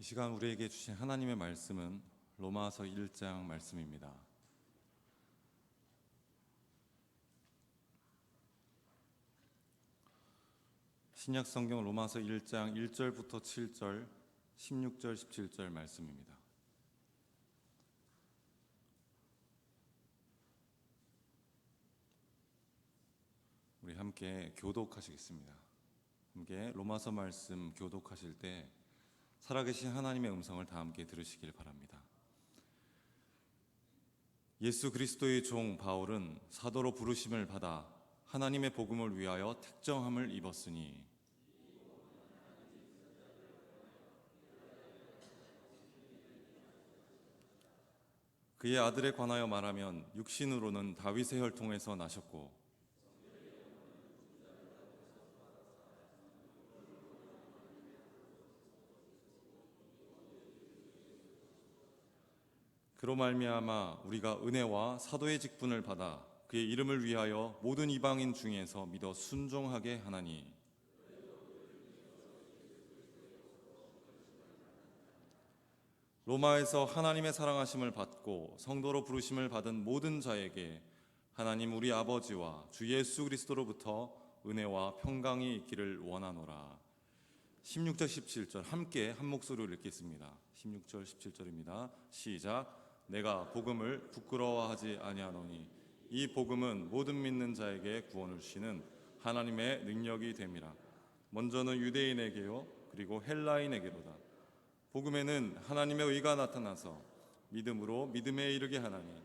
이 시간 우리에게 주신 하나님의 말씀은 로마서 1장 말씀입니다. 신약 성경 로마서 1장 1절부터 7절, 16절, 17절 말씀입니다. 우리 함께 교독하시겠습니다. 함께 로마서 말씀 교독하실 때 살아계신 하나님의 음성을 다 함께 들으시길 바랍니다. 예수 그리스도의 종 바울은 사도로 부르심을 받아 하나님의 복음을 위하여 택정함을 입었으니 그의 아들에 관하여 말하면 육신으로는 다윗의 혈통에서 나셨고 그로 말미암아 우리가 은혜와 사도의 직분을 받아 그의 이름을 위하여 모든 이방인 중에서 믿어 순종하게 하나니 로마에서 하나님의 사랑하심을 받고 성도로 부르심을 받은 모든 자에게 하나님 우리 아버지와 주 예수 그리스도로부터 은혜와 평강이 있기를 원하노라. 16절 17절 함께 한 목소리로 읽겠습니다. 16절 17절입니다. 시작. 내가 복음을 부끄러워하지 아니하노니 이 복음은 모든 믿는 자에게 구원을 주시는 하나님의 능력이 됨이라. 먼저는 유대인에게요 그리고 헬라인에게로다. 복음에는 하나님의 의가 나타나서 믿음으로 믿음에 이르게 하나니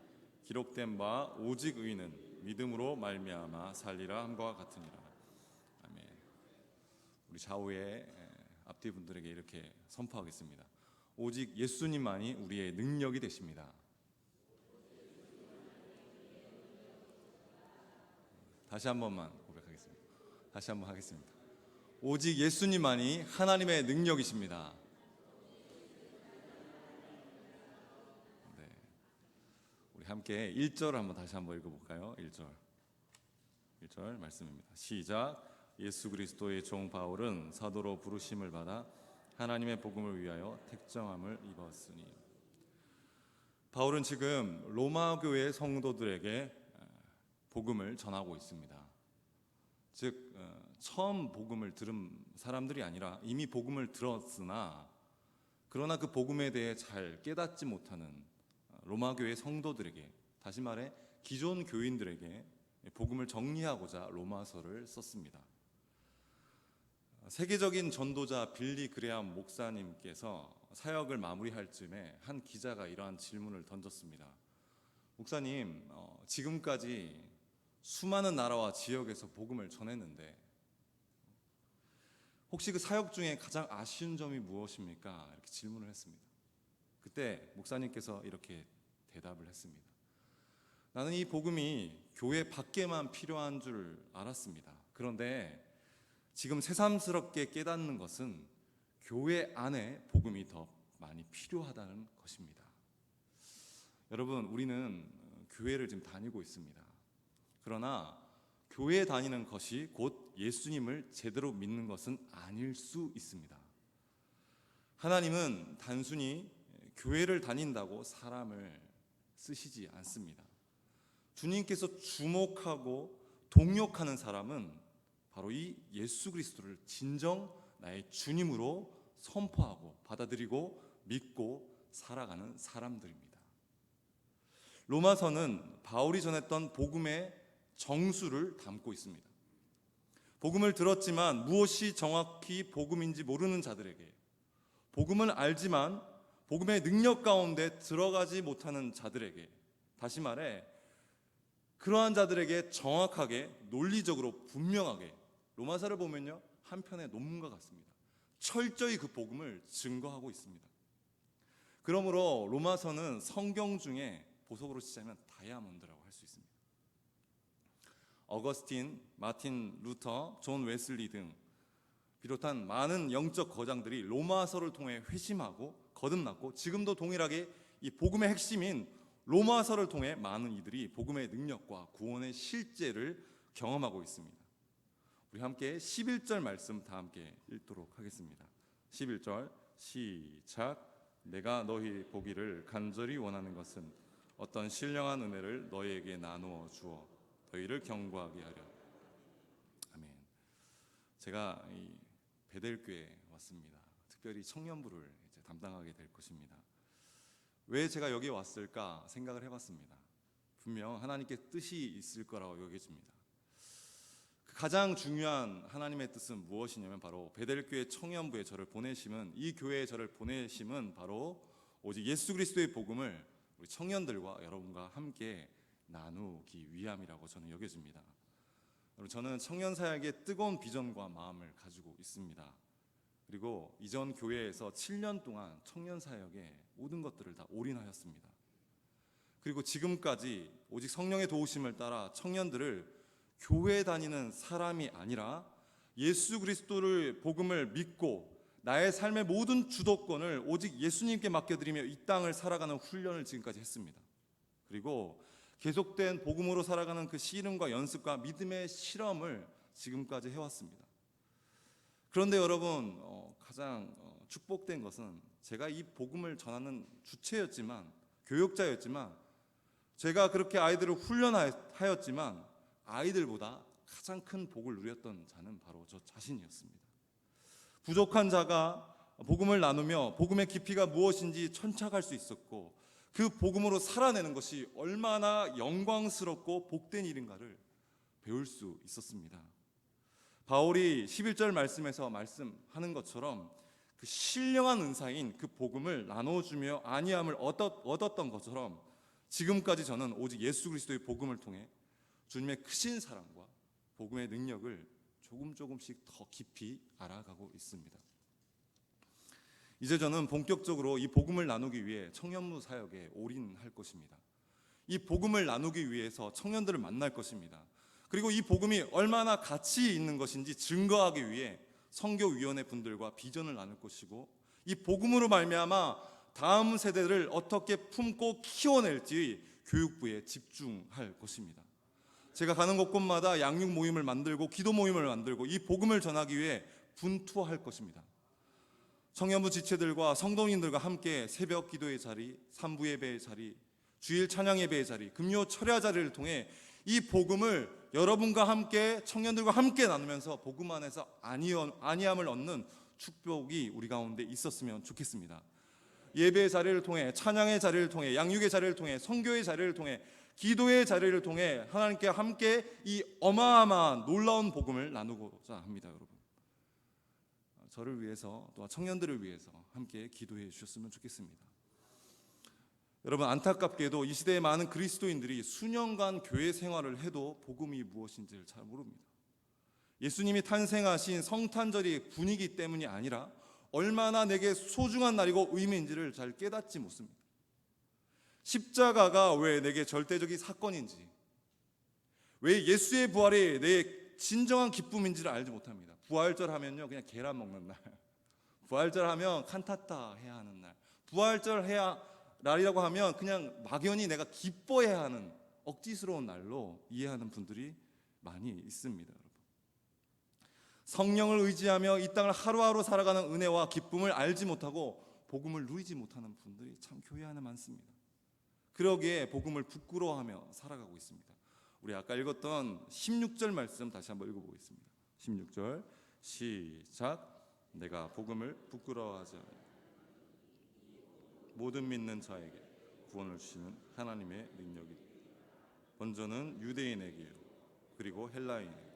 기록된 바 오직 의는 믿음으로 말미암아 살리라 함과 같으니라. 아멘. 우리 좌우에 앞뒤 분들에게 이렇게 선포하겠습니다. 오직 예수님만이 우리의 능력이 되십니다. 다시 한 번만 고백하겠습니다. 다시 한 번 하겠습니다. 오직 예수님만이 하나님의 능력이십니다. 네. 우리 함께 1절을 한번 다시 한번 읽어볼까요? 1절 말씀입니다. 시작. 예수 그리스도의 종 바울은 사도로 부르심을 받아 하나님의 복음을 위하여 택정함을 입었으니. 바울은 지금 로마 교회 성도들에게 복음을 전하고 있습니다. 즉 처음 복음을 들은 사람들이 아니라 이미 복음을 들었으나 그러나 그 복음에 대해 잘 깨닫지 못하는 로마 교회 성도들에게, 다시 말해 기존 교인들에게 복음을 정리하고자 로마서를 썼습니다. 세계적인 전도자 빌리 그레함 목사님께서 사역을 마무리할 즈음에 한 기자가 이러한 질문을 던졌습니다. 목사님, 지금까지 수많은 나라와 지역에서 복음을 전했는데 혹시 그 사역 중에 가장 아쉬운 점이 무엇입니까? 이렇게 질문을 했습니다. 그때 목사님께서 이렇게 대답을 했습니다. 나는 이 복음이 교회 밖에만 필요한 줄 알았습니다. 그런데 지금 새삼스럽게 깨닫는 것은 교회 안에 복음이 더 많이 필요하다는 것입니다. 여러분, 우리는 교회를 지금 다니고 있습니다. 그러나 교회에 다니는 것이 곧 예수님을 제대로 믿는 것은 아닐 수 있습니다. 하나님은 단순히 교회를 다닌다고 사람을 쓰시지 않습니다. 주님께서 주목하고 동역하는 사람은 바로 이 예수 그리스도를 진정 나의 주님으로 선포하고 받아들이고 믿고 살아가는 사람들입니다. 로마서는 바울이 전했던 복음의 정수를 담고 있습니다. 복음을 들었지만 무엇이 정확히 복음인지 모르는 자들에게, 복음을 알지만 복음의 능력 가운데 들어가지 못하는 자들에게, 다시 말해 그러한 자들에게 정확하게 논리적으로 분명하게, 로마서를 보면요 한편의 논문과 같습니다. 철저히 그 복음을 증거하고 있습니다. 그러므로 로마서는 성경 중에 보석으로 치자면 다이아몬드라고 할 수 있습니다. 어거스틴, 마틴 루터, 존 웨슬리 등 비롯한 많은 영적 거장들이 로마서를 통해 회심하고 거듭났고, 지금도 동일하게 이 복음의 핵심인 로마서를 통해 많은 이들이 복음의 능력과 구원의 실제를 경험하고 있습니다. 우리 함께 11절 말씀 다 함께 읽도록 하겠습니다. 11절 시작. 내가 너희 보기를 간절히 원하는 것은 어떤 신령한 은혜를 너희에게 나누어 주어 너희를 경고하게 하려. 아멘. 제가 이 베델교회에 왔습니다. 특별히 청년부를 이제 담당하게 될 것입니다. 왜 제가 여기 왔을까 생각을 해봤습니다. 분명 하나님께 뜻이 있을 거라고 여겨집니다. 가장 중요한 하나님의 뜻은 무엇이냐면 바로 베델교회 청년부에 저를 보내심은, 이 교회에 저를 보내심은 바로 오직 예수 그리스도의 복음을 우리 청년들과 여러분과 함께 나누기 위함이라고 저는 여겨집니다. 저는 청년 사역에 뜨거운 비전과 마음을 가지고 있습니다. 그리고 이전 교회에서 7년 동안 청년 사역에 모든 것들을 다 올인하였습니다. 그리고 지금까지 오직 성령의 도우심을 따라 청년들을 교회 다니는 사람이 아니라 예수 그리스도를 복음을 믿고 나의 삶의 모든 주도권을 오직 예수님께 맡겨드리며 이 땅을 살아가는 훈련을 지금까지 했습니다. 그리고 계속된 복음으로 살아가는 그 씨름과 연습과 믿음의 실험을 지금까지 해왔습니다. 그런데 여러분, 가장 축복된 것은 제가 이 복음을 전하는 주체였지만, 교육자였지만, 제가 그렇게 아이들을 훈련하였지만 아이들보다 가장 큰 복을 누렸던 자는 바로 저 자신이었습니다. 부족한 자가 복음을 나누며 복음의 깊이가 무엇인지 천착할 수 있었고, 그 복음으로 살아내는 것이 얼마나 영광스럽고 복된 일인가를 배울 수 있었습니다. 바울이 11절 말씀에서 말씀하는 것처럼 그 신령한 은사인 그 복음을 나눠주며 안위함을 얻었던 것처럼 지금까지 저는 오직 예수 그리스도의 복음을 통해 주님의 크신 사랑과 복음의 능력을 조금씩 더 깊이 알아가고 있습니다. 이제 저는 본격적으로 이 복음을 나누기 위해 청년부 사역에 올인할 것입니다. 이 복음을 나누기 위해서 청년들을 만날 것입니다. 그리고 이 복음이 얼마나 가치 있는 것인지 증거하기 위해 선교위원회 분들과 비전을 나눌 것이고, 이 복음으로 말미암아 다음 세대를 어떻게 품고 키워낼지 교육부에 집중할 것입니다. 제가 가는 곳곳마다 양육 모임을 만들고 기도 모임을 만들고 이 복음을 전하기 위해 분투할 것입니다. 청년부 지체들과 성도님들과 함께 새벽 기도의 자리, 산부 예배의 자리, 주일 찬양 예배의 자리, 금요 철야 자리를 통해 이 복음을 여러분과 함께, 청년들과 함께 나누면서 복음 안에서 안위함을 얻는 축복이 우리 가운데 있었으면 좋겠습니다. 예배의 자리를 통해, 찬양의 자리를 통해, 양육의 자리를 통해, 선교의 자리를 통해, 기도의 자리를 통해 하나님께 함께 이 어마어마한 놀라운 복음을 나누고자 합니다. 여러분, 저를 위해서 또한 청년들을 위해서 함께 기도해 주셨으면 좋겠습니다. 여러분, 안타깝게도 이 시대의 많은 그리스도인들이 수년간 교회 생활을 해도 복음이 무엇인지를 잘 모릅니다. 예수님이 탄생하신 성탄절이 분위기 때문이 아니라 얼마나 내게 소중한 날이고 의미인지를 잘 깨닫지 못합니다. 십자가가 왜 내게 절대적인 사건인지, 왜 예수의 부활이 내 진정한 기쁨인지를 알지 못합니다. 부활절 하면요 그냥 계란 먹는 날, 부활절 하면 칸타타 해야 하는 날, 부활절 해야 날이라고 하면 그냥 막연히 내가 기뻐해야 하는 억지스러운 날로 이해하는 분들이 많이 있습니다. 여러분, 성령을 의지하며 이 땅을 하루하루 살아가는 은혜와 기쁨을 알지 못하고 복음을 누리지 못하는 분들이 참 교회 안에 많습니다. 그러기에 복음을 부끄러워하며 살아가고 있습니다. 우리 아까 읽었던 16절 말씀 다시 한번 읽어보겠습니다. 16절 시작. 내가 복음을 부끄러워하지 않아 모든 믿는 자에게 구원을 주시는 하나님의 능력이 먼저는 유대인에게 그리고 헬라인에게.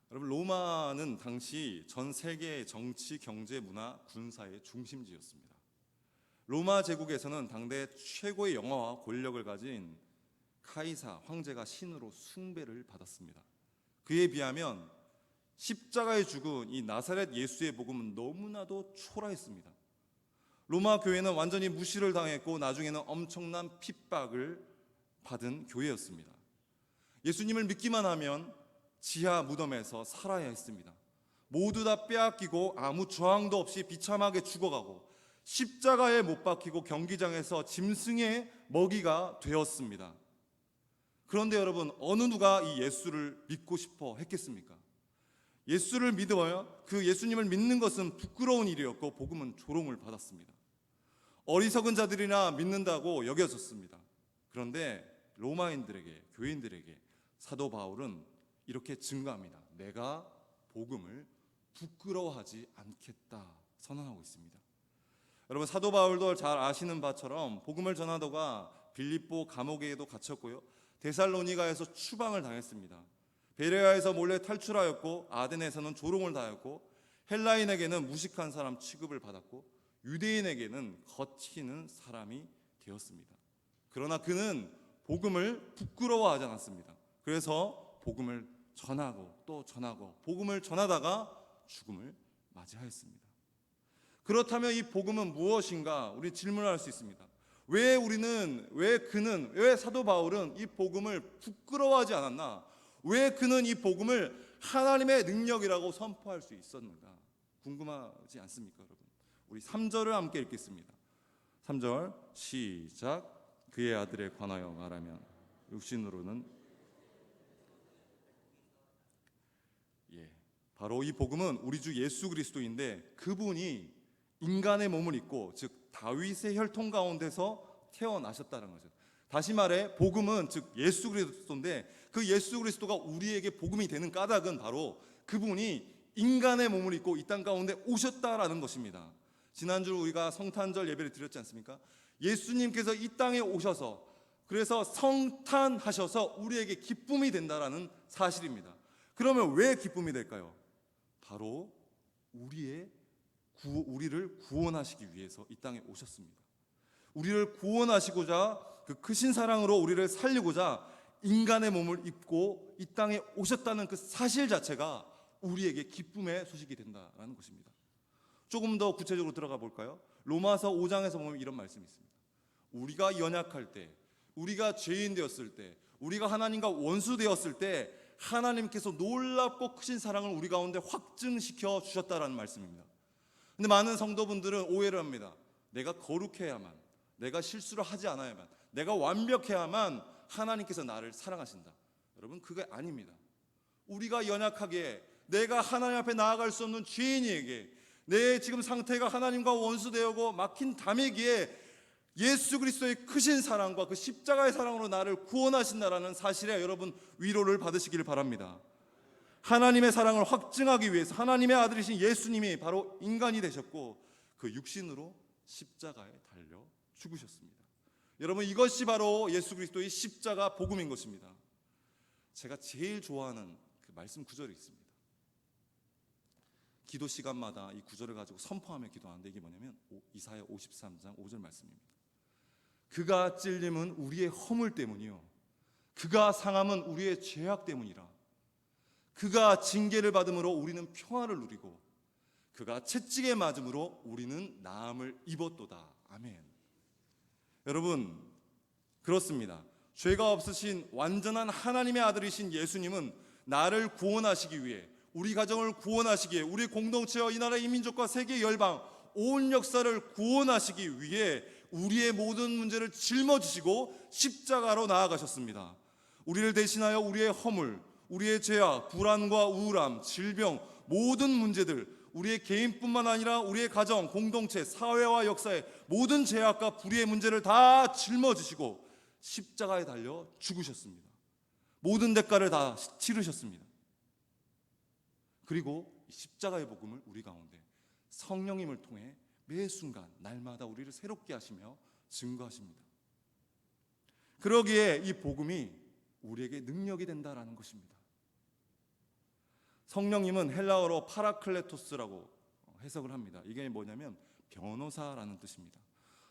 여러분, 로마는 당시 전 세계의 정치, 경제, 문화, 군사의 중심지였습니다. 로마 제국에서는 당대 최고의 영화와 권력을 가진 카이사 황제가 신으로 숭배를 받았습니다. 그에 비하면 십자가에 죽은 이 나사렛 예수의 복음은 너무나도 초라했습니다. 로마 교회는 완전히 무시를 당했고 나중에는 엄청난 핍박을 받은 교회였습니다. 예수님을 믿기만 하면 지하 무덤에서 살아야 했습니다. 모두 다 빼앗기고 아무 저항도 없이 비참하게 죽어가고 십자가에 못 박히고 경기장에서 짐승의 먹이가 되었습니다. 그런데 여러분, 어느 누가 이 예수를 믿고 싶어 했겠습니까? 예수를 믿어야 그 예수님을 믿는 것은 부끄러운 일이었고 복음은 조롱을 받았습니다. 어리석은 자들이나 믿는다고 여겨졌습니다. 그런데 로마인들에게, 교인들에게 사도 바울은 이렇게 증거합니다. 내가 복음을 부끄러워하지 않겠다 선언하고 있습니다. 여러분, 사도 바울도 잘 아시는 바처럼 복음을 전하다가 빌립보 감옥에도 갇혔고요, 데살로니가에서 추방을 당했습니다. 베레아에서 몰래 탈출하였고, 아덴에서는 조롱을 당했고, 헬라인에게는 무식한 사람 취급을 받았고, 유대인에게는 거치는 사람이 되었습니다. 그러나 그는 복음을 부끄러워하지 않았습니다. 그래서 복음을 전하고 또 전하고 복음을 전하다가 죽음을 맞이하였습니다. 그렇다면 이 복음은 무엇인가? 우리 질문할 수 있습니다. 왜 사도 바울은 이 복음을 부끄러워하지 않았나? 왜 그는 이 복음을 하나님의 능력이라고 선포할 수 있었는가? 궁금하지 않습니까, 여러분? 우리 3절을 함께 읽겠습니다. 3절 시작. 그의 아들에 관하여 말하면 육신으로는 바로 이 복음은 우리 주 예수 그리스도인데, 그분이 인간의 몸을 입고, 즉 다윗의 혈통 가운데서 태어나셨다는 거죠. 다시 말해 복음은 즉 예수 그리스도인데, 그 예수 그리스도가 우리에게 복음이 되는 까닭은 바로 그분이 인간의 몸을 입고 이 땅 가운데 오셨다라는 것입니다. 지난주 우리가 성탄절 예배를 드렸지 않습니까? 예수님께서 이 땅에 오셔서, 그래서 성탄하셔서 우리에게 기쁨이 된다라는 사실입니다. 그러면 왜 기쁨이 될까요? 바로 우리를 구원하시기 위해서 이 땅에 오셨습니다. 우리를 구원하시고자, 그 크신 사랑으로 우리를 살리고자 인간의 몸을 입고 이 땅에 오셨다는 그 사실 자체가 우리에게 기쁨의 소식이 된다라는 것입니다. 조금 더 구체적으로 들어가 볼까요? 로마서 5장에서 보면 이런 말씀이 있습니다. 우리가 연약할 때, 우리가 죄인 되었을 때, 우리가 하나님과 원수 되었을 때 하나님께서 놀랍고 크신 사랑을 우리 가운데 확증시켜 주셨다라는 말씀입니다. 근데 많은 성도분들은 오해를 합니다. 내가 거룩해야만, 내가 실수를 하지 않아야만, 내가 완벽해야만 하나님께서 나를 사랑하신다. 여러분, 그게 아닙니다. 우리가 연약하게, 내가 하나님 앞에 나아갈 수 없는 죄인에게, 내 지금 상태가 하나님과 원수되고 막힌 담이기에 예수 그리스도의 크신 사랑과 그 십자가의 사랑으로 나를 구원하신다라는 사실에 여러분 위로를 받으시기를 바랍니다. 하나님의 사랑을 확증하기 위해서 하나님의 아들이신 예수님이 바로 인간이 되셨고, 그 육신으로 십자가에 달려 죽으셨습니다. 여러분, 이것이 바로 예수 그리스도의 십자가 복음인 것입니다. 제가 제일 좋아하는 그 말씀 구절이 있습니다. 기도 시간마다 이 구절을 가지고 선포하며 기도하는데, 이게 뭐냐면 이사야 53장 5절 말씀입니다. 그가 찔림은 우리의 허물 때문이요, 그가 상함은 우리의 죄악 때문이라. 그가 징계를 받음으로 우리는 평화를 누리고, 그가 채찍에 맞음으로 우리는 나음을 입었도다. 아멘. 여러분, 그렇습니다. 죄가 없으신 완전한 하나님의 아들이신 예수님은 나를 구원하시기 위해, 우리 가정을 구원하시기 위해, 우리 공동체와 이 나라 이민족과 세계 열방 온 역사를 구원하시기 위해 우리의 모든 문제를 짊어지시고 십자가로 나아가셨습니다. 우리를 대신하여 우리의 허물, 우리의 죄악, 불안과 우울함, 질병, 모든 문제들, 우리의 개인뿐만 아니라 우리의 가정, 공동체, 사회와 역사의 모든 죄악과 불의의 문제를 다 짊어지시고 십자가에 달려 죽으셨습니다. 모든 대가를 다 치르셨습니다. 그리고 십자가의 복음을 우리 가운데 성령님을 통해 매 순간 날마다 우리를 새롭게 하시며 증거하십니다. 그러기에 이 복음이 우리에게 능력이 된다라는 것입니다. 성령님은 헬라어로 파라클레토스라고 해석을 합니다. 이게 뭐냐면 변호사라는 뜻입니다.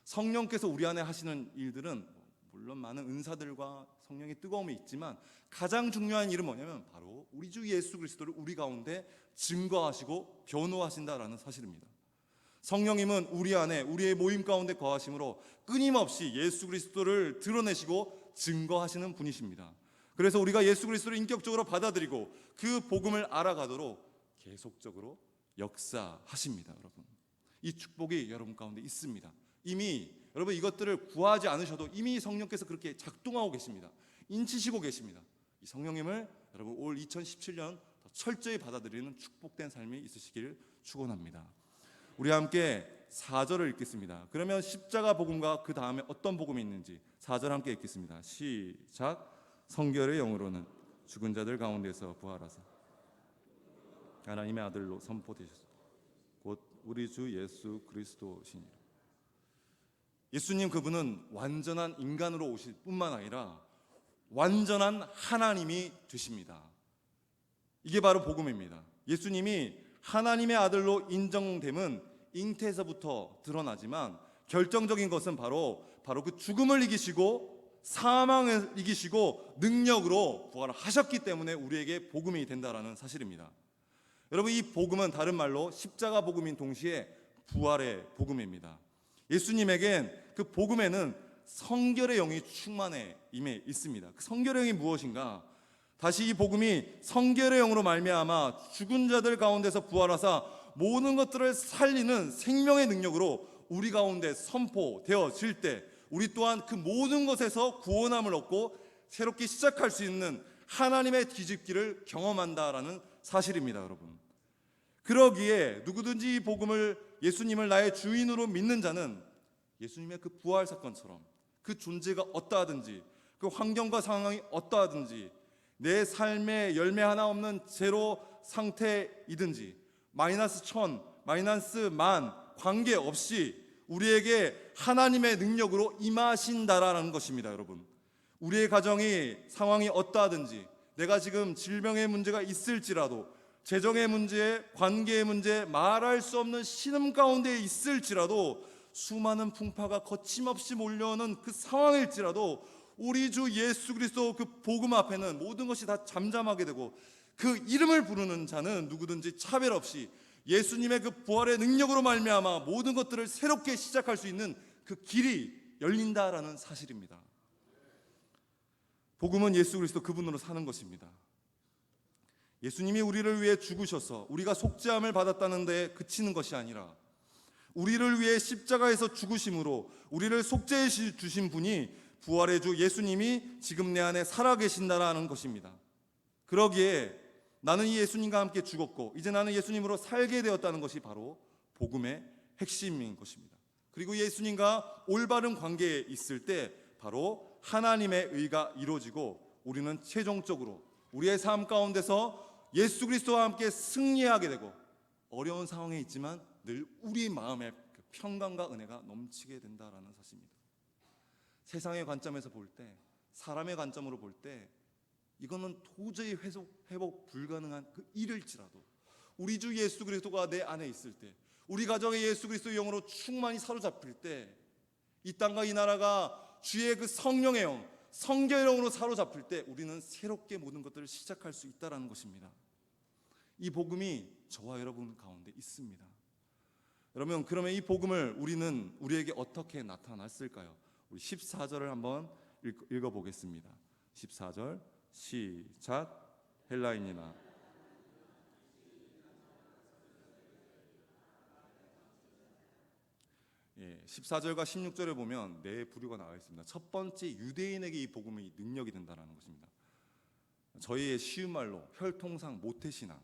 성령께서 우리 안에 하시는 일들은 물론 많은 은사들과 성령의 뜨거움이 있지만, 가장 중요한 일은 뭐냐면 바로 우리 주 예수 그리스도를 우리 가운데 증거하시고 변호하신다라는 사실입니다. 성령님은 우리 안에, 우리의 모임 가운데 거하심으로 끊임없이 예수 그리스도를 드러내시고 증거하시는 분이십니다. 그래서 우리가 예수 그리스도를 인격적으로 받아들이고 그 복음을 알아가도록 계속적으로 역사하십니다. 여러분, 이 축복이 여러분 가운데 있습니다. 이미 여러분 이것들을 구하지 않으셔도 이미 성령께서 그렇게 작동하고 계십니다. 인치시고 계십니다. 이 성령님을 여러분 올 2017년 더 철저히 받아들이는 축복된 삶이 있으시길 축원합니다. 우리 함께 4절을 읽겠습니다. 그러면 십자가 복음과 그 다음에 어떤 복음이 있는지 4절 함께 읽겠습니다. 시작. 성결의 영으로는 죽은 자들 가운데서 부활하사 하나님의 아들로 선포되셨소. 곧 우리 주 예수 그리스도시니라. 예수님 그분은 완전한 인간으로 오실 뿐만 아니라 완전한 하나님이 되십니다. 이게 바로 복음입니다. 예수님이 하나님의 아들로 인정됨은 잉태에서부터 드러나지만 결정적인 것은 바로 그 죽음을 이기시고 사망을 이기시고 능력으로 부활하셨기 때문에 우리에게 복음이 된다라는 사실입니다. 여러분, 이 복음은 다른 말로 십자가 복음인 동시에 부활의 복음입니다. 예수님에겐 그 복음에는 성결의 영이 충만해 임해 있습니다. 그 성결의 영이 무엇인가? 다시 이 복음이 성결의 영으로 말미암아 죽은 자들 가운데서 부활하사 모든 것들을 살리는 생명의 능력으로 우리 가운데 선포되어질 때 우리 또한 그 모든 것에서 구원함을 얻고 새롭게 시작할 수 있는 하나님의 뒤집기를 경험한다라는 사실입니다, 여러분. 그러기에 누구든지 이 복음을 예수님을 나의 주인으로 믿는 자는 예수님의 그 부활 사건처럼 그 존재가 어떠하든지 그 환경과 상황이 어떠하든지 내 삶에 열매 하나 없는 제로 상태이든지 마이너스 1000, 마이너스 10,000 관계없이 우리에게 하나님의 능력으로 임하신다라는 것입니다, 여러분. 우리의 가정이 상황이 어떠하든지 내가 지금 질병의 문제가 있을지라도 재정의 문제, 관계의 문제, 말할 수 없는 신음 가운데 있을지라도 수많은 풍파가 거침없이 몰려오는 그 상황일지라도 우리 주 예수 그리스도 그 복음 앞에는 모든 것이 다 잠잠하게 되고 그 이름을 부르는 자는 누구든지 차별 없이 예수님의 그 부활의 능력으로 말미암아 모든 것들을 새롭게 시작할 수 있는 그 길이 열린다라는 사실입니다. 복음은 예수 그리스도 그분으로 사는 것입니다. 예수님이 우리를 위해 죽으셔서 우리가 속죄함을 받았다는 데 그치는 것이 아니라 우리를 위해 십자가에서 죽으심으로 우리를 속죄해 주신 분이 부활의 주 예수님이 지금 내 안에 살아계신다라는 것입니다. 그러기에 나는 이 예수님과 함께 죽었고 이제 나는 예수님으로 살게 되었다는 것이 바로 복음의 핵심인 것입니다. 그리고 예수님과 올바른 관계에 있을 때 바로 하나님의 의가 이루어지고 우리는 최종적으로 우리의 삶 가운데서 예수 그리스도와 함께 승리하게 되고 어려운 상황에 있지만 늘 우리 마음에 평강과 은혜가 넘치게 된다라는 사실입니다. 세상의 관점에서 볼 때, 사람의 관점으로 볼 때 이거는 도저히 회복 불가능한 그 일일지라도 우리 주 예수 그리스도가 내 안에 있을 때, 우리 가정의 예수 그리스도의 영으로 충만히 사로잡힐 때 이 땅과 이 나라가 주의 그 성령의 영, 성결의 영으로 사로잡힐 때 우리는 새롭게 모든 것들을 시작할 수 있다는 것입니다. 이 복음이 저와 여러분 가운데 있습니다. 여러분, 그러면 이 복음을 우리에게 어떻게 나타났을까요? 우리 14절을 한번 읽어보겠습니다. 14절 시작. 헬라인이나 14절과 16절에 보면 네 부류가 나와 있습니다. 첫 번째, 유대인에게 이 복음이 능력이 된다는 것입니다. 저희의 쉬운 말로 혈통상 모태신앙,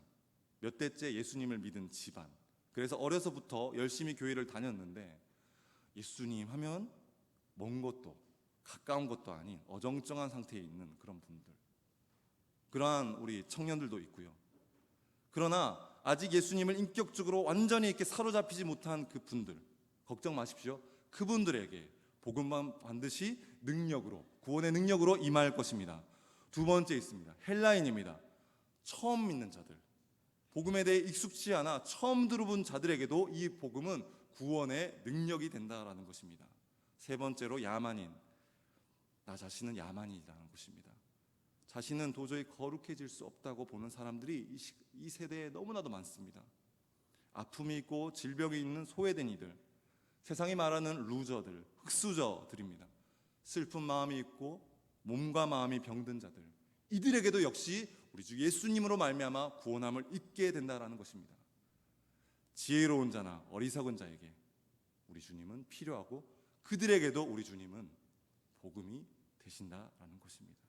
몇 대째 예수님을 믿은 집안, 그래서 어려서부터 열심히 교회를 다녔는데 예수님 하면 먼 것도 가까운 것도 아닌 어정쩡한 상태에 있는 그런 분들, 그러한 우리 청년들도 있고요. 그러나 아직 예수님을 인격적으로 완전히 이렇게 사로잡히지 못한 그 분들, 걱정 마십시오. 그분들에게 복음만 반드시 능력으로, 구원의 능력으로 임할 것입니다. 두 번째 있습니다. 헬라인입니다. 처음 믿는 자들, 복음에 대해 익숙지 않아 처음 들어본 자들에게도 이 복음은 구원의 능력이 된다라는 것입니다. 세 번째로 야만인, 나 자신은 야만이라는 것입니다. 자신은 도저히 거룩해질 수 없다고 보는 사람들이 이 세대에 너무나도 많습니다. 아픔이 있고 질병이 있는 소외된 이들, 세상이 말하는 루저들, 흑수저들입니다. 슬픈 마음이 있고 몸과 마음이 병든 자들, 이들에게도 역시 우리 주 예수님으로 말미암아 구원함을 잊게 된다라는 것입니다. 지혜로운 자나 어리석은 자에게 우리 주님은 필요하고 그들에게도 우리 주님은 복음이 되신다라는 것입니다.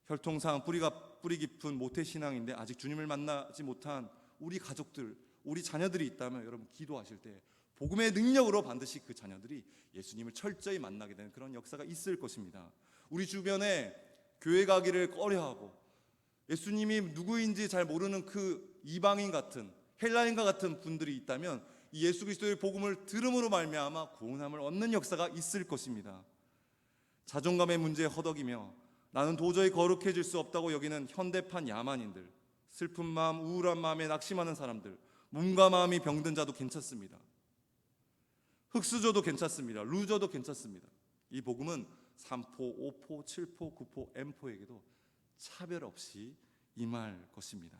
혈통상 뿌리 깊은 모태신앙인데 아직 주님을 만나지 못한 우리 가족들, 우리 자녀들이 있다면 여러분 기도하실 때 복음의 능력으로 반드시 그 자녀들이 예수님을 철저히 만나게 되는 그런 역사가 있을 것입니다. 우리 주변에 교회 가기를 꺼려하고 예수님이 누구인지 잘 모르는 그 이방인 같은 헬라인과 같은 분들이 있다면 이 예수 그리스도의 복음을 들음으로 말미암아 구원함을 얻는 역사가 있을 것입니다. 자존감의 문제에 허덕이며 나는 도저히 거룩해질 수 없다고 여기는 현대판 야만인들, 슬픈 마음, 우울한 마음에 낙심하는 사람들, 몸과 마음이 병든 자도 괜찮습니다. 흑수저도 괜찮습니다. 루저도 괜찮습니다. 이 복음은 3포, 5포, 7포, 9포, M포에게도 차별 없이 임할 것입니다.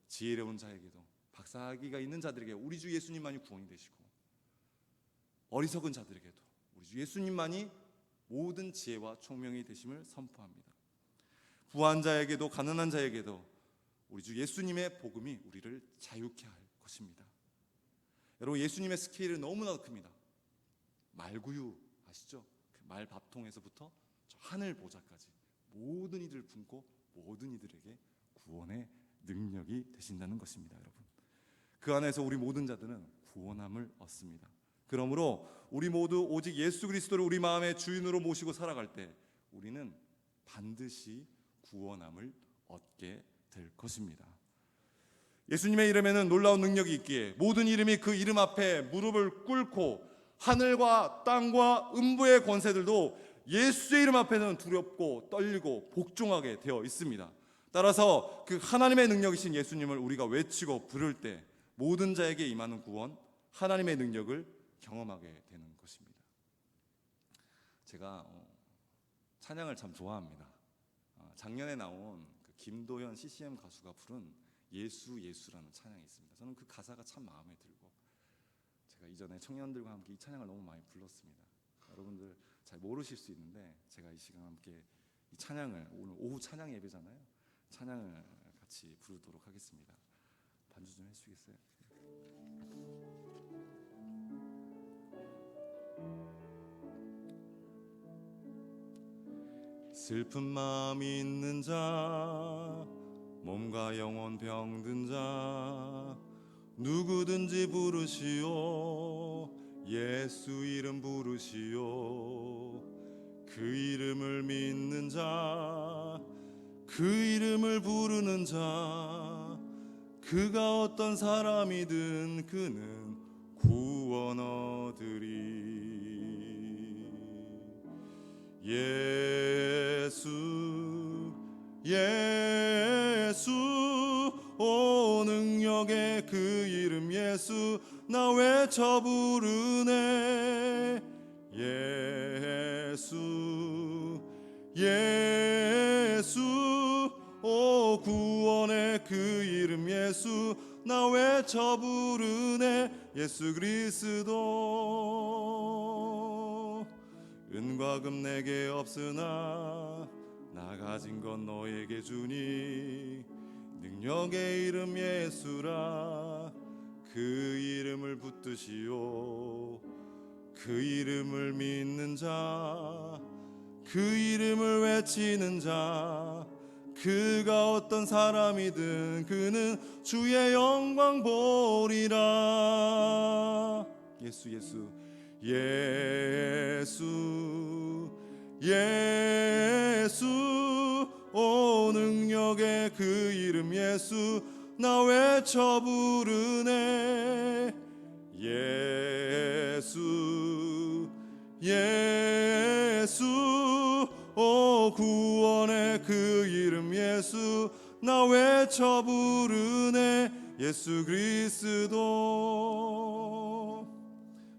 지혜로운 자에게도, 박사학위가 있는 자들에게 우리 주 예수님만이 구원이 되시고, 어리석은 자들에게도 우리 주 예수님만이 모든 지혜와 총명이 되심을 선포합니다. 부한 자에게도 가난한 자에게도 우리 주 예수님의 복음이 우리를 자유케 할 것입니다. 여러분, 예수님의 스케일은 너무나 큽니다. 말구유 아시죠? 그 말 밥통에서부터 저 하늘 보좌까지 모든 이들을 품고 모든 이들에게 구원의 능력이 되신다는 것입니다. 여러분, 그 안에서 우리 모든 자들은 구원함을 얻습니다. 그러므로 우리 모두 오직 예수 그리스도를 우리 마음의 주인으로 모시고 살아갈 때 우리는 반드시 구원함을 얻게 될 것입니다. 예수님의 이름에는 놀라운 능력이 있기에 모든 이름이 그 이름 앞에 무릎을 꿇고 하늘과 땅과 음부의 권세들도 예수의 이름 앞에는 두렵고 떨리고 복종하게 되어 있습니다. 따라서 그 하나님의 능력이신 예수님을 우리가 외치고 부를 때 모든 자에게 임하는 구원, 하나님의 능력을 경험하게 되는 것입니다. 제가 찬양을 참 좋아합니다. 작년에 나온 그 김도현 CCM 가수가 부른 예수 예수라는 찬양이 있습니다. 저는 그 가사가 참 마음에 들고 제가 이전에 청년들과 함께 이 찬양을 너무 많이 불렀습니다. 여러분들 잘 모르실 수 있는데 제가 이 시간 함께 이 찬양을, 오늘 오후 찬양 예배잖아요, 찬양을 같이 부르도록 하겠습니다. 반주 좀 해주시겠어요? 슬픈 마음이 있는 자, 몸과 영혼 병든 자, 누구든지 부르시오. 예수 이름 부르시오. 그 이름을 믿는 자, 그 이름을 부르는 자, 그가 어떤 사람이든 그는 구원 얻으리. 예수 예수 오 능력의 그 이름 예수 나 외쳐 부르네. 예수 예수 오 구원의 그 이름 예수 나 외쳐 부르네. 예수 그리스도 은과 금 내게 없으나 나 가진 건 너에게 주니. 능력의 이름 예수라 그 이름을 붙드시오. 그 이름을 믿는 자, 그 이름을 외치는 자, 그가 어떤 사람이든 그는 주의 영광 보리라. 예수 예수 예수 예수 오 능력의 그 이름 예수 나 외쳐 부르네. 예수 예수 오 구원의 그 이름 예수 나 외쳐 부르네. 예수 그리스도.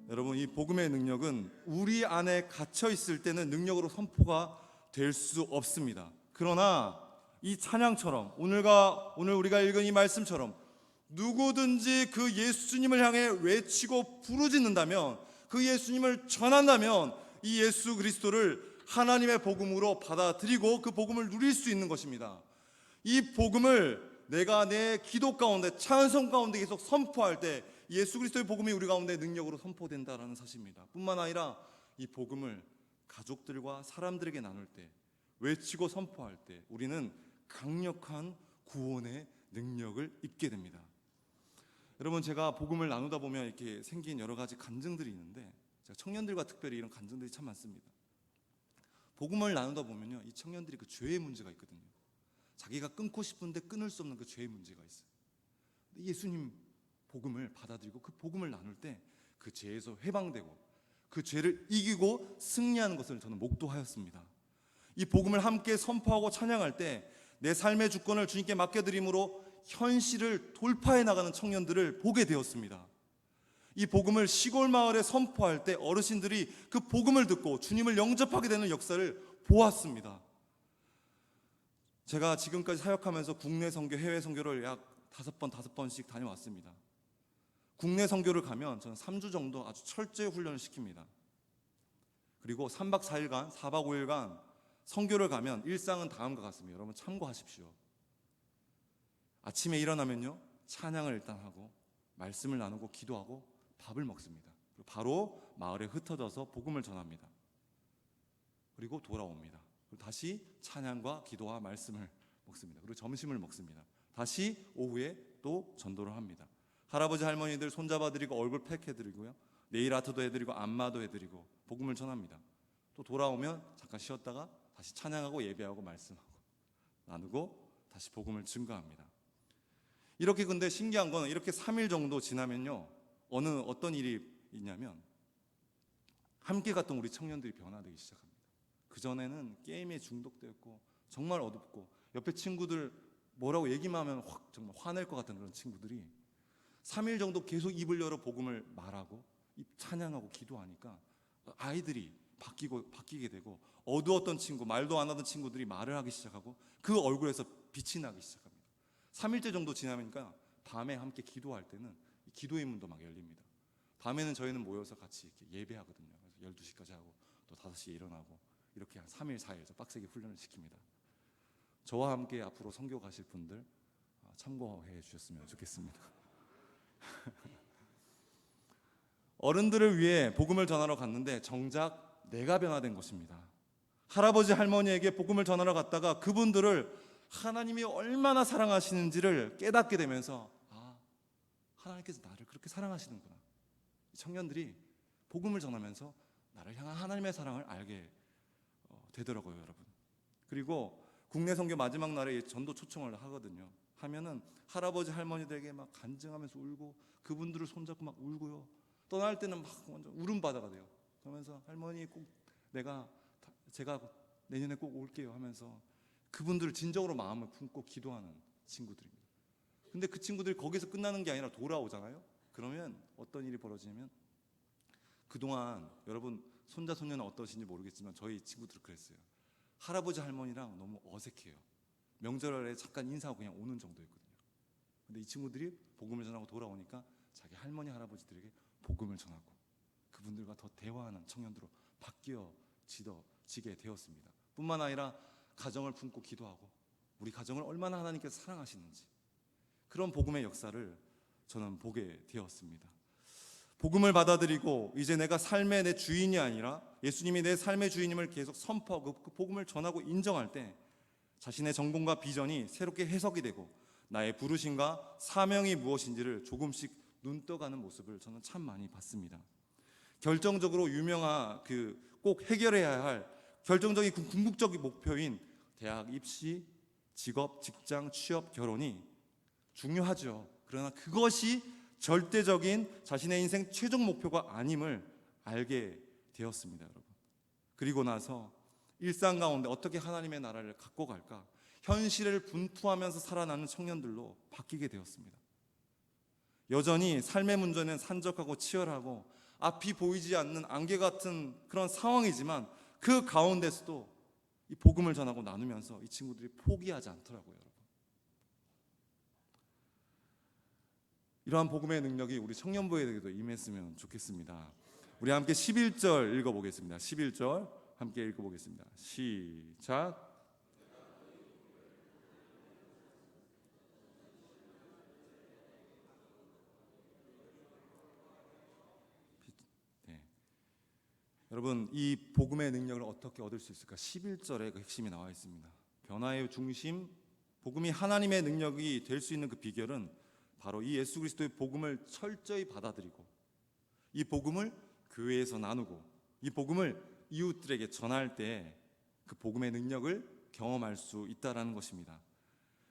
여러분, 이 복음의 능력은 우리 안에 갇혀 있을 때는 능력으로 선포가 될 수 없습니다. 그러나 이 찬양처럼 오늘 우리가 읽은 이 말씀처럼 누구든지 그 예수님을 향해 외치고 부르짖는다면, 그 예수님을 전한다면 이 예수 그리스도를 하나님의 복음으로 받아들이고 그 복음을 누릴 수 있는 것입니다. 이 복음을 내가 내 기도 가운데, 찬송 가운데 계속 선포할 때 예수 그리스도의 복음이 우리 가운데 능력으로 선포된다라는 사실입니다. 뿐만 아니라 이 복음을 가족들과 사람들에게 나눌 때 외치고 선포할 때 우리는 강력한 구원의 능력을 입게 됩니다. 여러분, 제가 복음을 나누다 보면 이렇게 생긴 여러 가지 간증들이 있는데, 제가 청년들과 특별히 이런 간증들이 참 많습니다. 복음을 나누다 보면요, 이 청년들이 그 죄의 문제가 있거든요. 자기가 끊고 싶은데 끊을 수 없는 그 죄의 문제가 있어요. 예수님 복음을 받아들이고 그 복음을 나눌 때 그 죄에서 해방되고 그 죄를 이기고 승리하는 것을 저는 목도하였습니다. 이 복음을 함께 선포하고 찬양할 때 내 삶의 주권을 주님께 맡겨드림으로 현실을 돌파해 나가는 청년들을 보게 되었습니다. 이 복음을 시골 마을에 선포할 때 어르신들이 그 복음을 듣고 주님을 영접하게 되는 역사를 보았습니다. 제가 지금까지 사역하면서 국내 선교, 해외 선교를 약 5번씩 다녀왔습니다. 국내 선교를 가면 저는 3주 정도 아주 철저히 훈련을 시킵니다. 그리고 3박 4일간, 4박 5일간 선교를 가면 일상은 다음과 같습니다. 여러분 참고하십시오. 아침에 일어나면요, 찬양을 일단 하고 말씀을 나누고 기도하고 밥을 먹습니다. 그리고 바로 마을에 흩어져서 복음을 전합니다. 그리고 돌아옵니다. 그리고 다시 찬양과 기도와 말씀을 먹습니다. 그리고 점심을 먹습니다. 다시 오후에 또 전도를 합니다. 할아버지 할머니들 손잡아드리고 얼굴 팩해드리고요, 네일 아트도 해드리고 안마도 해드리고 복음을 전합니다. 또 돌아오면 잠깐 쉬었다가 다시 찬양하고 예배하고 말씀하고 나누고 다시 복음을 증거합니다. 이렇게, 근데 신기한 건 이렇게 3일 정도 지나면요, 어떤 일이 있냐면 함께 갔던 우리 청년들이 변화되기 시작합니다. 그전에는 게임에 중독되었고 정말 어둡고 옆에 친구들 뭐라고 얘기만 하면 정말 화낼 것 같은 그런 친구들이 3일 정도 계속 입을 열어 복음을 말하고 찬양하고 기도하니까 아이들이 바뀌게 되고, 어두웠던 친구, 말도 안 하던 친구들이 말을 하기 시작하고 그 얼굴에서 빛이 나기 시작합니다. 3일째 정도 지나니까 밤에 함께 기도할 때는 기도의 문도 막 열립니다. 밤에는 저희는 모여서 같이 이렇게 예배하거든요. 그래서 12시까지 하고 또 5시에 일어나고 이렇게 한 3일 4일 빡세게 훈련을 시킵니다. 저와 함께 앞으로 선교 가실 분들 참고해 주셨으면 좋겠습니다. 어른들을 위해 복음을 전하러 갔는데 정작 내가 변화된 것입니다. 할아버지 할머니에게 복음을 전하러 갔다가 그분들을 하나님이 얼마나 사랑하시는지를 깨닫게 되면서, 하나님께서 나를 그렇게 사랑하시는구나. 청년들이 복음을 전하면서 나를 향한 하나님의 사랑을 알게 되더라고요, 여러분. 그리고 국내 선교 마지막 날에 전도 초청을 하거든요. 하면은 할아버지 할머니들에게 막 간증하면서 울고 그분들을 손잡고 막 울고요. 떠날 때는 막 완전 울음바다가 돼요. 그러면서 할머니 꼭 제가 내년에 꼭 올게요 하면서 그분들을 진정으로 마음을 품고 기도하는 친구들입니다. 근데 그 친구들이 거기서 끝나는 게 아니라 돌아오잖아요. 그러면 어떤 일이 벌어지냐면, 그동안 여러분 손자 손녀는 어떠신지 모르겠지만 저희 친구들은 그랬어요. 할아버지 할머니랑 너무 어색해요. 명절에 잠깐 인사하고 그냥 오는 정도였거든요. 근데 이 친구들이 복음을 전하고 돌아오니까 자기 할머니 할아버지들에게 복음을 전하고 그분들과 더 대화하는 청년들로 바뀌어지게 되었습니다. 뿐만 아니라 가정을 품고 기도하고 우리 가정을 얼마나 하나님께서 사랑하시는지, 그런 복음의 역사를 저는 보게 되었습니다. 복음을 받아들이고 이제 내가 삶의 내 주인이 아니라 예수님이 내 삶의 주인임을 계속 선포하고 그 복음을 전하고 인정할 때 자신의 전공과 비전이 새롭게 해석이 되고 나의 부르심과 사명이 무엇인지를 조금씩 눈떠가는 모습을 저는 참 많이 봤습니다. 결정적으로 꼭 해결해야 할 결정적인 궁극적인 목표인 대학 입시, 직업, 직장, 취업, 결혼이 중요하죠. 그러나 그것이 절대적인 자신의 인생 최종 목표가 아님을 알게 되었습니다, 여러분. 그리고 나서 일상 가운데 어떻게 하나님의 나라를 갖고 갈까, 현실을 분투하면서 살아나는 청년들로 바뀌게 되었습니다. 여전히 삶의 문제는 산적하고 치열하고 앞이 보이지 않는 안개 같은 그런 상황이지만 그 가운데서도 이 복음을 전하고 나누면서 이 친구들이 포기하지 않더라고요, 여러분. 이러한 복음의 능력이 우리 청년부에게도 임했으면 좋겠습니다. 우리 함께 11절 읽어보겠습니다. 11절 함께 읽어보겠습니다. 시작. 여러분, 이 복음의 능력을 어떻게 얻을 수 있을까? 11절에 그 핵심이 나와 있습니다. 변화의 중심, 복음이 하나님의 능력이 될 수 있는 그 비결은 바로 이 예수 그리스도의 복음을 철저히 받아들이고 이 복음을 교회에서 나누고 이 복음을 이웃들에게 전할 때 그 복음의 능력을 경험할 수 있다라는 것입니다.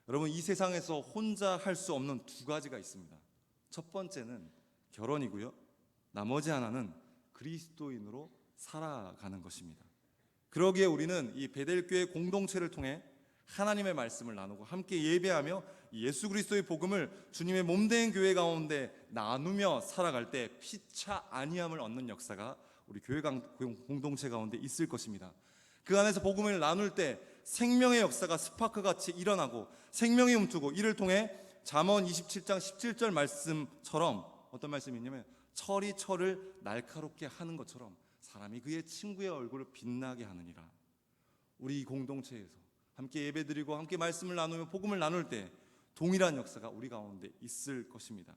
여러분, 이 세상에서 혼자 할 수 없는 두 가지가 있습니다. 첫 번째는 결혼이고요. 나머지 하나는 그리스도인으로 살아가는 것입니다. 그러기에 우리는 이 베델교회 공동체를 통해 하나님의 말씀을 나누고 함께 예배하며 예수 그리스도의 복음을 주님의 몸된 교회 가운데 나누며 살아갈 때 피차 아니함을 얻는 역사가 우리 교회 공동체 가운데 있을 것입니다. 그 안에서 복음을 나눌 때 생명의 역사가 스파크같이 일어나고 생명이 움트고 이를 통해 잠언 27장 17절 말씀처럼 어떤 말씀이 있냐면 철이 철을 날카롭게 하는 것처럼 사람이 그의 친구의 얼굴을 빛나게 하느니라. 우리 이 공동체에서 함께 예배드리고 함께 말씀을 나누며 복음을 나눌 때 동일한 역사가 우리 가운데 있을 것입니다.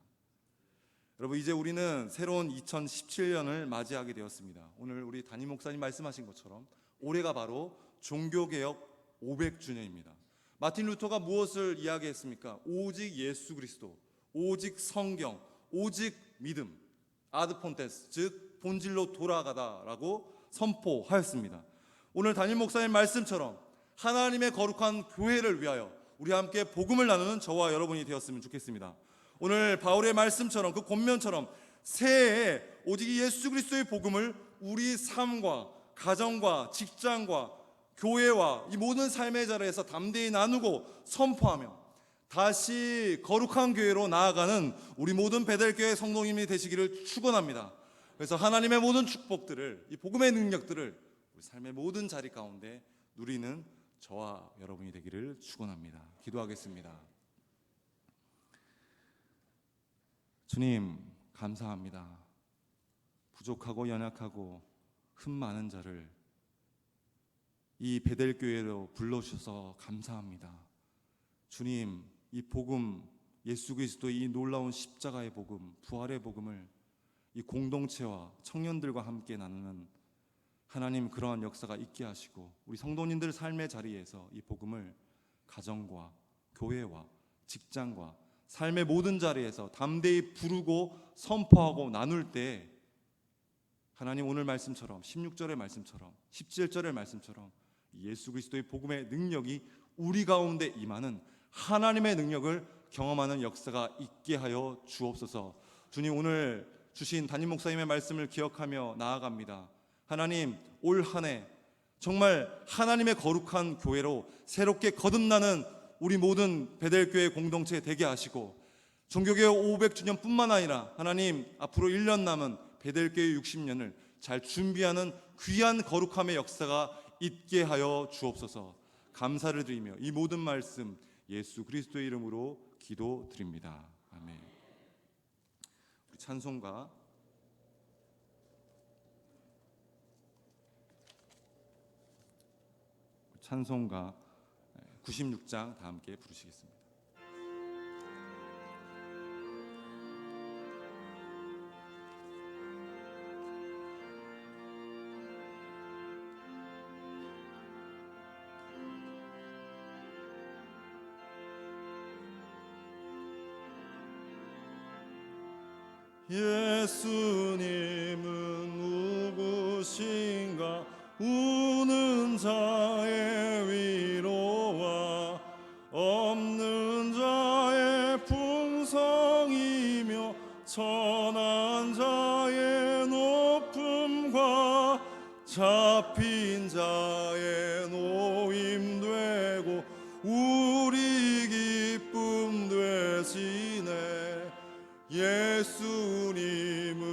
여러분, 이제 우리는 새로운 2017년을 맞이하게 되었습니다. 오늘 우리 담임 목사님 말씀하신 것처럼 올해가 바로 종교개혁 500주년입니다. 마틴 루터가 무엇을 이야기했습니까? 오직 예수 그리스도, 오직 성경, 오직 믿음, 아드 폰테스, 즉 본질로 돌아가다라고 선포하였습니다. 오늘 담임 목사님 말씀처럼 하나님의 거룩한 교회를 위하여 우리 함께 복음을 나누는 저와 여러분이 되었으면 좋겠습니다. 오늘 바울의 말씀처럼 그 권면처럼 새해에 오직 예수 그리스도의 복음을 우리 삶과 가정과 직장과 교회와 이 모든 삶의 자리에서 담대히 나누고 선포하며 다시 거룩한 교회로 나아가는 우리 모든 베델교회 성도님이 되시기를 축원합니다. 그래서 하나님의 모든 축복들을, 이 복음의 능력들을 우리 삶의 모든 자리 가운데 누리는 저와 여러분이 되기를 축원합니다. 기도하겠습니다. 주님, 감사합니다. 부족하고 연약하고 흠 많은 자를 이 베델교회로 불러주셔서 감사합니다. 주님, 이 복음, 예수 그리스도의 이 놀라운 십자가의 복음, 부활의 복음을 이 공동체와 청년들과 함께 나누는 하나님, 그러한 역사가 있게 하시고 우리 성도님들 삶의 자리에서 이 복음을 가정과 교회와 직장과 삶의 모든 자리에서 담대히 부르고 선포하고 나눌 때 하나님, 오늘 말씀처럼 16절의 말씀처럼 17절의 말씀처럼 예수 그리스도의 복음의 능력이 우리 가운데 임하는 하나님의 능력을 경험하는 역사가 있게 하여 주옵소서. 주님, 오늘 주신 담임 목사님의 말씀을 기억하며 나아갑니다. 하나님, 올 한 해 정말 하나님의 거룩한 교회로 새롭게 거듭나는 우리 모든 베델교회 공동체 되게 하시고 종교개혁 500주년뿐만 아니라 하나님, 앞으로 1년 남은 베델교회 60년을 잘 준비하는 귀한 거룩함의 역사가 있게 하여 주옵소서. 감사를 드리며 이 모든 말씀 예수 그리스도의 이름으로 기도드립니다. 아멘. 우리 찬송가 96장 다 함께 부르시겠습니다. 예수님은 누구신가? 우는 자의 위로와 없는 자의 풍성이며 천한 자의 높음과 잡힌 자의 노임되고 우리 기쁨 되시네. 예수님은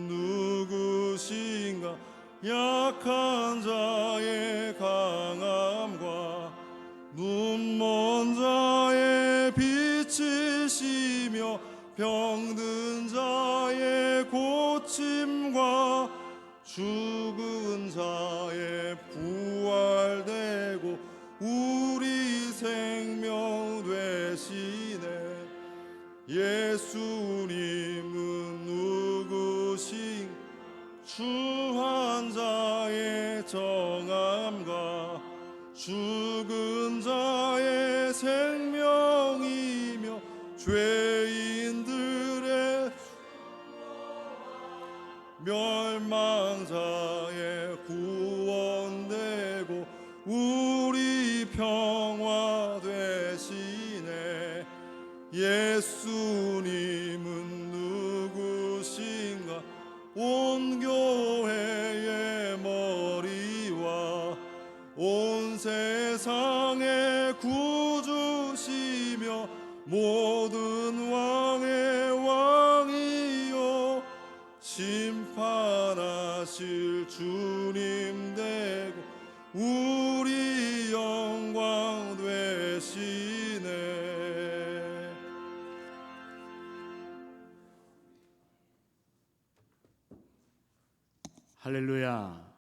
누구신가? 약한 자의 강함과 눈먼 자의 빛이시며 병든 자의 고침과 죽은 자의 부활되고 우리 생명 되시네. 예수님은 누구신? 추한 자의 정함과 죽은 자의 생명이며 죄인들의 멸망자의 구원되고 우리 평화 되시네. 예수님은 누구신가? 온 교회의 머리와 온 세상의 구주시며 모든 왕의 왕이요 심판하실 주님 되고 우리 영광 되시네. 할렐루야.